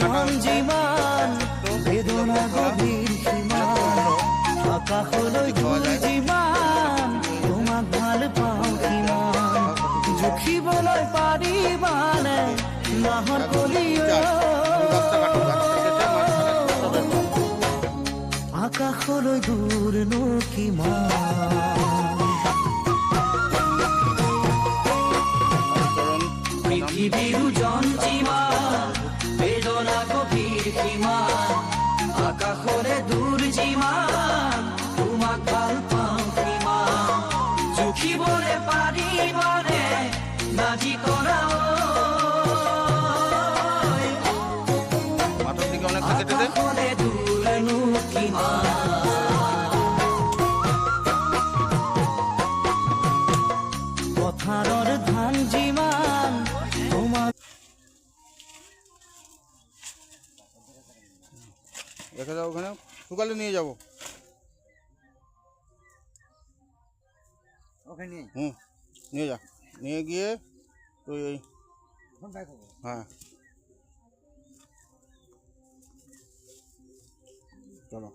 ঝঞ্ঝিমান বেদনা গভীর সীমান আকাশলৈ ঢল যিমান তোমাক ভাল পাওঁ কিমান জুখিবলৈ পাৰিবানে নাহৰ কলিঅ আকাশলৈ দূৰনো কিমান পৃথিৱীৰ জঞ্জিমান বেদনা গভীৰ সীমান আকাশৰে দূৰ যিমান তোমাক ভাল পাওঁ কিমান জুখিবলৈ পাৰিবানে নাজি কৰা আকাশৰে দূৰনো কিমান পথাৰৰ ধান যিমান তোমাক রেখে যাও ওখানে শুকালে নিয়ে যাবো ওখানে নিয়ে যা নিয়ে গিয়ে তুই ওই হ্যাঁ চলো